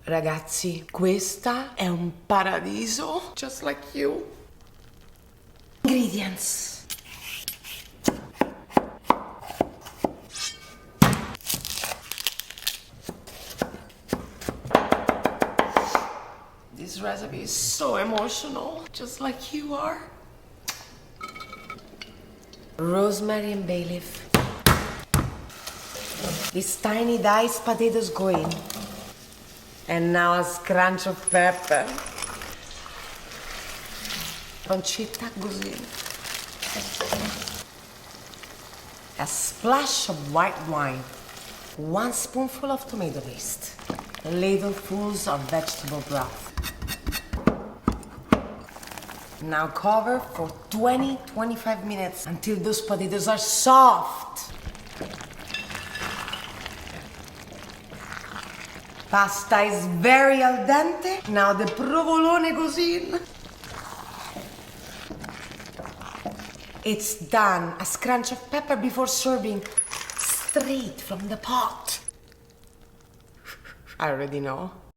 Ragazzi, questa è un paradiso, just like you. Ingredients. This recipe is so emotional, just like you are. Rosemary and bay leaf. These tiny diced potatoes go in. And now a scrunch of pepper. Pancetta goes in. A splash of white wine. 1 spoonful of tomato paste. Ladlefuls of vegetable broth. Now cover for 20-25 minutes until those potatoes are soft. Pasta is very al dente. Now the provolone goes in. It's done. A scrunch of pepper before serving, straight from the pot. I already know.